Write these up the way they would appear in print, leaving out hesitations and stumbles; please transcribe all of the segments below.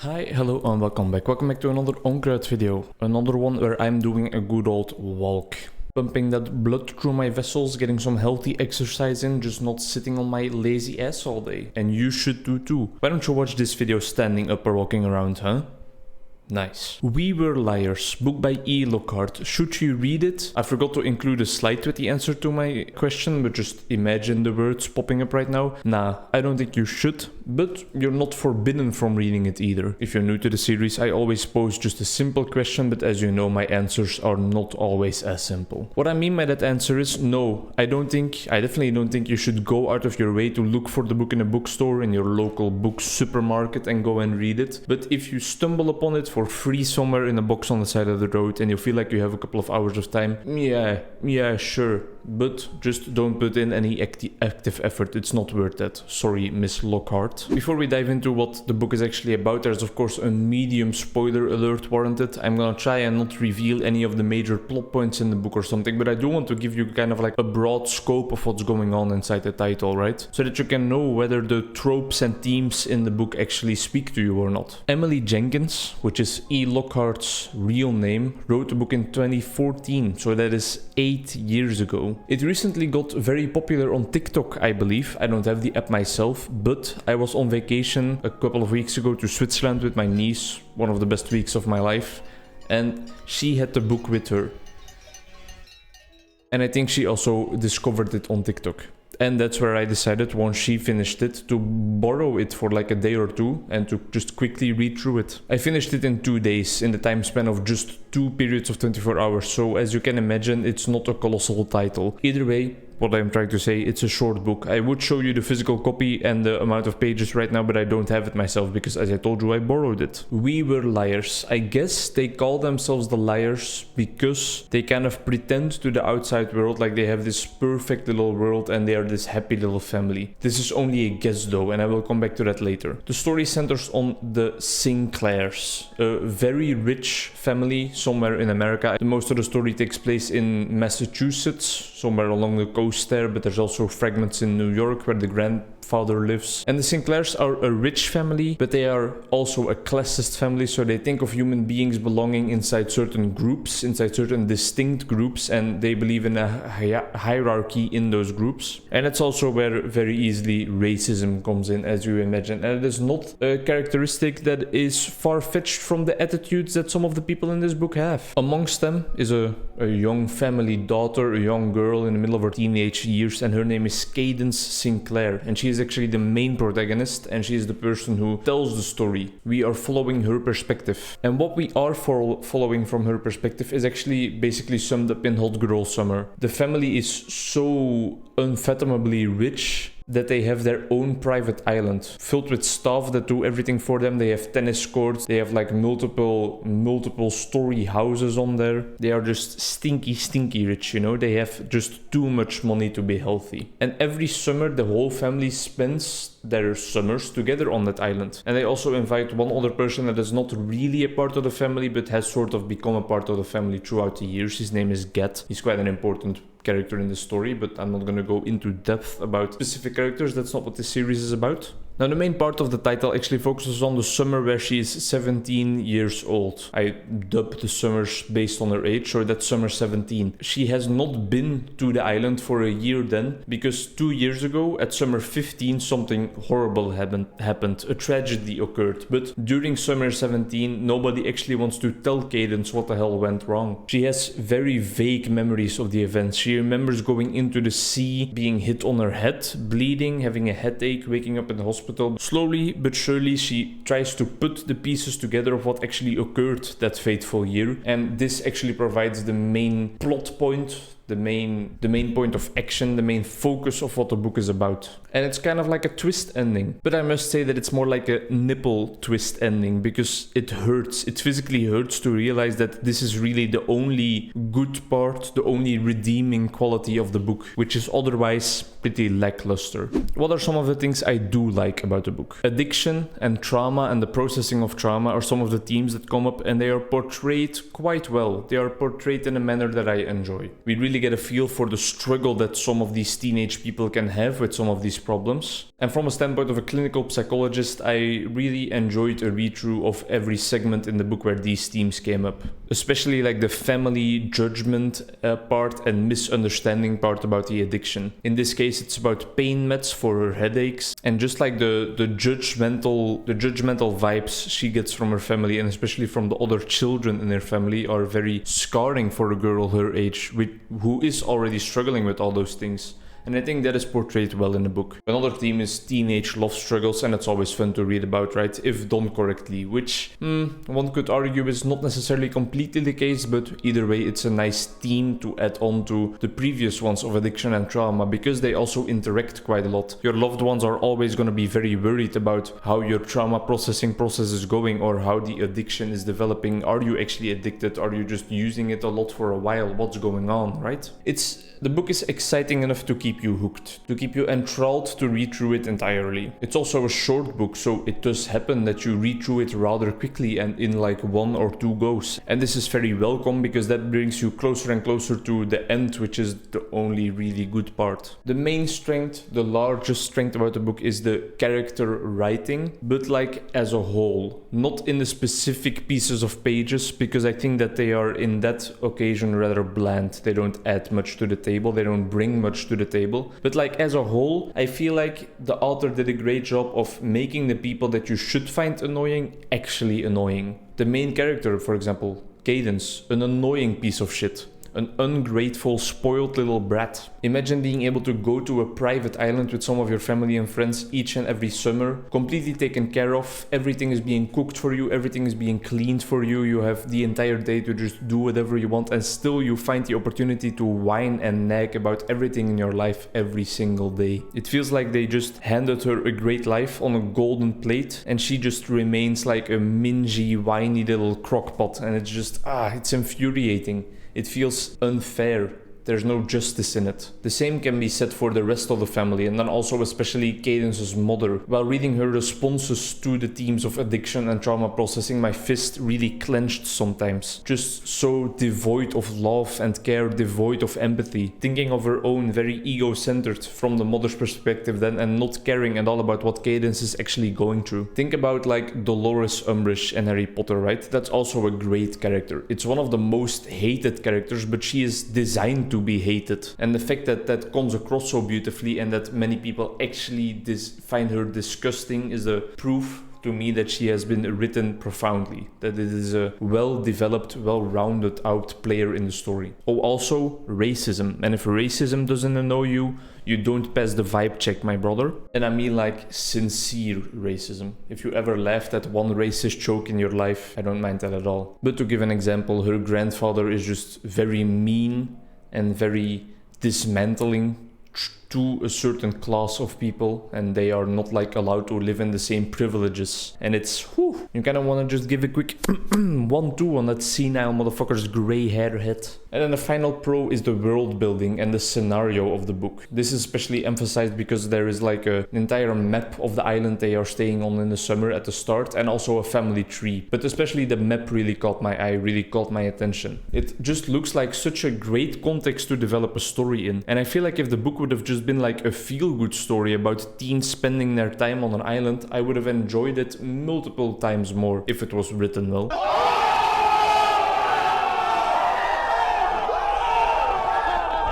Hi, hello and welcome back. Welcome back to another Onkruid video. Another one where I'm doing a good old walk. Pumping that blood through my vessels, getting some healthy exercise in, just not sitting on my lazy ass all day. And you should do too. Why don't you watch this video standing up or walking around, huh? Nice. We Were Liars, book by Lockhart. Should you read it? I forgot to include a slide with the answer to my question, but just imagine the words popping up right now. Nah, I don't think you should, but you're not forbidden from reading it either. If you're new to the series, I always pose just a simple question, but as you know, my answers are not always as simple. What I mean by that answer is no, I definitely don't think you should go out of your way to look for the book in a bookstore, in your local book supermarket, and go and read it. But if you stumble upon it for free somewhere in a box on the side of the road and you feel like you have a couple of hours of time, yeah, sure. But just don't put in any active effort. It's not worth that. Sorry, Miss Lockhart. Before we dive into what the book is actually about, there's of course a medium spoiler alert warranted. I'm gonna try and not reveal any of the major plot points in the book or something, but I do want to give you kind of like a broad scope of what's going on inside the title, right? So that you can know whether the tropes and themes in the book actually speak to you or not. Emily Jenkins, which is Lockhart's real name, wrote the book in 2014, so that is 8 years ago. It recently got very popular on TikTok, I believe. I don't have the app myself, but I was on vacation a couple of weeks ago to Switzerland with my niece, one of the best weeks of my life, and she had the book with her. And I think she also discovered it on TikTok. And that's where I decided, once she finished it, to borrow it for like a day or two and to just quickly read through it. I finished it in 2 days, in the time span of just 2 periods of 24 hours, so as you can imagine, it's not a colossal title. Either way, what I'm trying to say, it's a short book. I would show you the physical copy and the amount of pages right now, but I don't have it myself because, as I told you, I borrowed it. We Were Liars. I guess they call themselves the liars because they kind of pretend to the outside world like they have this perfect little world and they are this happy little family. This is only a guess though, and I will come back to that later. The story centers on the Sinclairs, a very rich family somewhere in America. Most of the story takes place in Massachusetts, somewhere along the coast there, but there's also fragments in New York where the grandfather lives. And the Sinclairs are a rich family, but they are also a classist family, so they think of human beings belonging inside certain groups, inside certain distinct groups, and they believe in a hierarchy in those groups. And it's also where very easily racism comes in, as you imagine. And it is not a characteristic that is far-fetched from the attitudes that some of the people in this book have. Amongst them is a young family daughter, a young girl in the middle of her teenage years, and her name is Cadence Sinclair, and she is actually the main protagonist, and she is the person who tells the story. We are following her perspective, and what we are following from her perspective is actually basically summed up in Hot Girl Summer. The family is so unfathomably rich that they have their own private island filled with staff that do everything for them. They have tennis courts, they have like multiple story houses on there. They are just stinky rich, you know. They have just too much money to be healthy. And every summer the whole family spends their summers together on that island. And they also invite one other person that is not really a part of the family but has sort of become a part of the family throughout the years. His name is Get. He's quite an important character in the story, but I'm not gonna go into depth about specific characters. That's not what this series is about. Now, the main part of the title actually focuses on the summer where she is 17 years old. I dubbed the summers based on her age, so that's summer 17. She has not been to the island for a year then, because 2 years ago, at summer 15, something horrible happened. A tragedy occurred. But during summer 17, nobody actually wants to tell Cadence what the hell went wrong. She has very vague memories of the events. She remembers going into the sea, being hit on her head, bleeding, having a headache, waking up in the hospital. Slowly but surely she tries to put the pieces together of what actually occurred that fateful year, and this actually provides the main plot point, the main point of action, the main focus of what the book is about. And it's kind of like a twist ending, but I must say that it's more like a nipple twist ending, because it hurts. It physically hurts to realize that this is really the only good part, the only redeeming quality of the book, which is otherwise pretty lackluster. What are some of the things I do like about the book? Addiction and trauma and the processing of trauma are some of the themes that come up, and they are portrayed quite well. They are portrayed in a manner that I enjoy. We really get a feel for the struggle that some of these teenage people can have with some of these problems. And from a standpoint of a clinical psychologist, I really enjoyed a read-through of every segment in the book where these themes came up. Especially like the family judgment part and misunderstanding part about the addiction. In this case, it's about pain meds for her headaches, and just like the judgmental vibes she gets from her family, and especially from the other children in her family, are very scarring for a girl her age, who is already struggling with all those things. And I think that is portrayed well in the book. Another theme is teenage love struggles, and it's always fun to read about, right? If done correctly, which one could argue is not necessarily completely the case, but either way, it's a nice theme to add on to the previous ones of addiction and trauma, because they also interact quite a lot. Your loved ones are always going to be very worried about how your trauma processing process is going, or how the addiction is developing. Are you actually addicted? Are you just using it a lot for a while? What's going on, right? The book is exciting enough to keep you hooked, to keep you enthralled to read through it entirely. It's also a short book, so it does happen that you read through it rather quickly and in like 1 or 2 goes. And this is very welcome, because that brings you closer and closer to the end, which is the only really good part. The main strength, the largest strength about the book is the character writing, but like as a whole, not in the specific pieces of pages, because I think that they are in that occasion rather bland. They don't add much to the table. They don't bring much to the table. But like as a whole, I feel like the author did a great job of making the people that you should find annoying actually annoying. The main character, for example, Cadence, an annoying piece of shit. An ungrateful, spoiled little brat. Imagine being able to go to a private island with some of your family and friends each and every summer, completely taken care of, everything is being cooked for you, everything is being cleaned for you, you have the entire day to just do whatever you want, and still you find the opportunity to whine and nag about everything in your life every single day. It feels like they just handed her a great life on a golden plate, and she just remains like a mingy, whiny little crockpot, and it's just, it's infuriating. It feels unfair. There's no justice in it. The same can be said for the rest of the family, and then also especially Cadence's mother. While reading her responses to the themes of addiction and trauma processing, my fist really clenched sometimes. Just so devoid of love and care, devoid of empathy. Thinking of her own, very ego-centered from the mother's perspective then, and not caring at all about what Cadence is actually going through. Think about like Dolores Umbridge in Harry Potter, right? That's also a great character. It's one of the most hated characters, but she is designed to be hated, and the fact that that comes across so beautifully and that many people actually find her disgusting is a proof to me that she has been written profoundly, that it is a well-developed, well-rounded out player in the story. Oh, also racism, and if racism doesn't annoy you, you don't pass the vibe check, my brother. And I mean like sincere racism. If you ever laughed at one racist joke in your life, I don't mind that at all. But to give an example, her grandfather is just very mean and very dismantling to a certain class of people, and they are not like allowed to live in the same privileges. And it's, you kind of want to just give a quick 1-2 on that senile motherfucker's gray hair head. And then the final pro is the world building and the scenario of the book. This is especially emphasized because there is like an entire map of the island they are staying on in the summer at the start, and also a family tree. But especially the map really caught my eye, really caught my attention. It just looks like such a great context to develop a story in. And I feel like if the book would have just been like a feel-good story about teens spending their time on an island, I would have enjoyed it multiple times more if it was written well.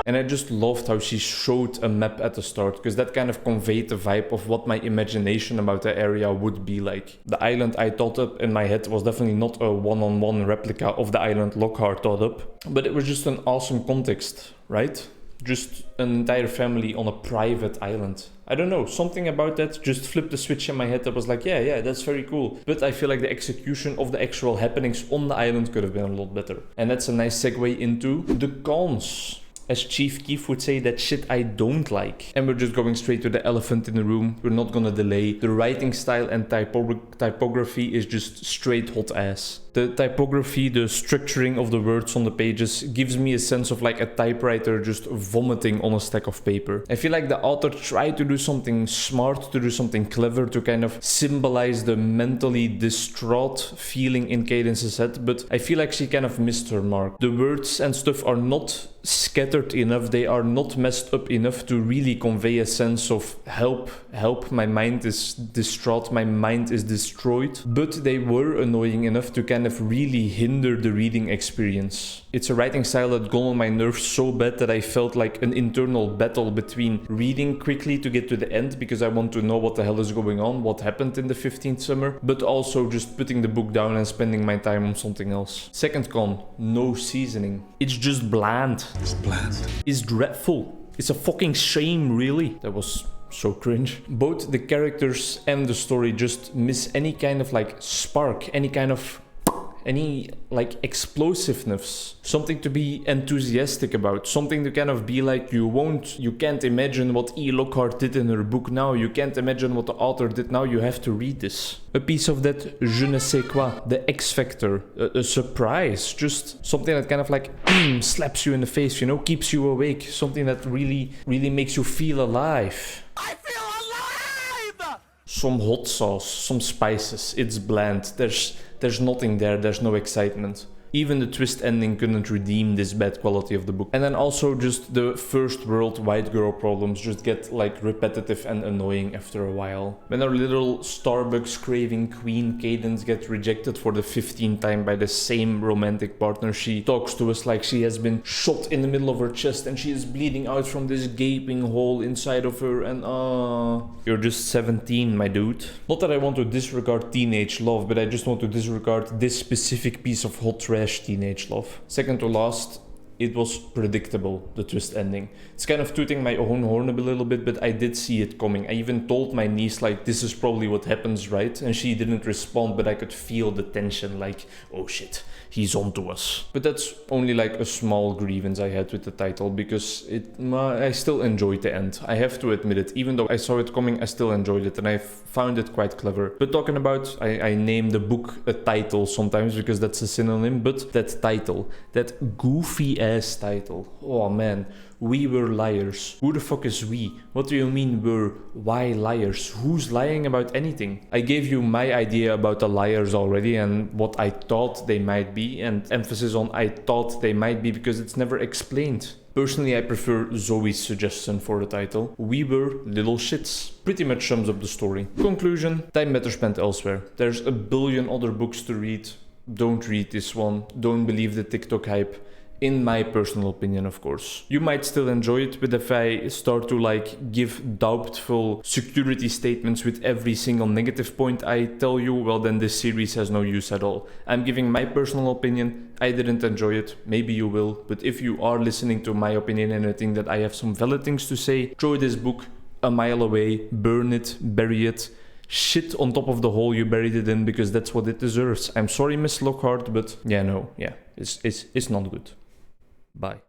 And I just loved how she showed a map at the start, because that kind of conveyed the vibe of what my imagination about the area would be like. The island I thought up in my head was definitely not a one-on-one replica of the island Lockhart thought up, but it was just an awesome context, right? Just an entire family on a private island. I don't know, something about that just flipped the switch in my head that was like, yeah, that's very cool. But I feel like the execution of the actual happenings on the island could have been a lot better. And that's a nice segue into the cons. As Chief Keef would say, that shit I don't like. And we're just going straight to the elephant in the room. We're not gonna delay. The writing style and typography is just straight hot ass. The typography, the structuring of the words on the pages gives me a sense of like a typewriter just vomiting on a stack of paper. I feel like the author tried to do something smart, to do something clever, to kind of symbolize the mentally distraught feeling in Cadence's head, but I feel like she kind of missed her mark. The words and stuff are not scattered enough, they are not messed up enough to really convey a sense of help, my mind is distraught, my mind is destroyed, but they were annoying enough to kind of really hinder the reading experience. It's a writing style that got on my nerves so bad that I felt like an internal battle between reading quickly to get to the end because I want to know what the hell is going on, what happened in the 15th summer, but also just putting the book down and spending my time on something else. Second con, no seasoning. It's just bland. It's bland. It's dreadful. It's a fucking shame, really. That was so cringe. Both the characters and the story just miss any kind of like spark, any like explosiveness, something to be enthusiastic about, something to kind of be like, you can't imagine what Lockhart did in her book now, you can't imagine what the author did now, you have to read this. A piece of that je ne sais quoi, the X factor, a surprise, just something that kind of like slaps you in the face, you know, keeps you awake, something that really makes you feel alive. I feel alive! Some hot sauce, some spices, it's bland, there's nothing there, there's no excitement. Even the twist ending couldn't redeem this bad quality of the book. And then also just the first world white girl problems just get like repetitive and annoying after a while. When our little Starbucks craving queen Cadence gets rejected for the 15th time by the same romantic partner, she talks to us like she has been shot in the middle of her chest and she is bleeding out from this gaping hole inside of her, and you're just 17, my dude. Not that I want to disregard teenage love, but I just want to disregard this specific piece of hot trash teenage love. Second to last, it was predictable, the twist ending. It's kind of tooting my own horn a little bit, but I did see it coming. I even told my niece, like, this is probably what happens, right? And she didn't respond, but I could feel the tension, like, oh shit, he's onto us. But that's only like a small grievance I had with the title, because I still enjoyed the end. I have to admit it. Even though I saw it coming, I still enjoyed it, and I found it quite clever. But talking about, I name the book a title sometimes because that's a synonym, but that title, that goofy ass title, oh man. We were liars. Who the fuck is we? What do you mean we're? Why liars? Who's lying about anything? I gave you my idea about the liars already and what I thought they might be, and emphasis on I thought they might be because it's never explained. Personally, I prefer Zoe's suggestion for the title. We were little shits. Pretty much sums up the story. Conclusion: time better spent elsewhere. There's a billion other books to read. Don't read this one. Don't believe the TikTok hype. In my personal opinion, of course. You might still enjoy it, but if I start to like give doubtful security statements with every single negative point I tell you, well then this series has no use at all. I'm giving my personal opinion. I didn't enjoy it, maybe you will, but if you are listening to my opinion and I think that I have some valid things to say, throw this book a mile away, burn it, bury it, shit on top of the hole you buried it in, because that's what it deserves. I'm sorry, Miss Lockhart, but it's not good. Bye.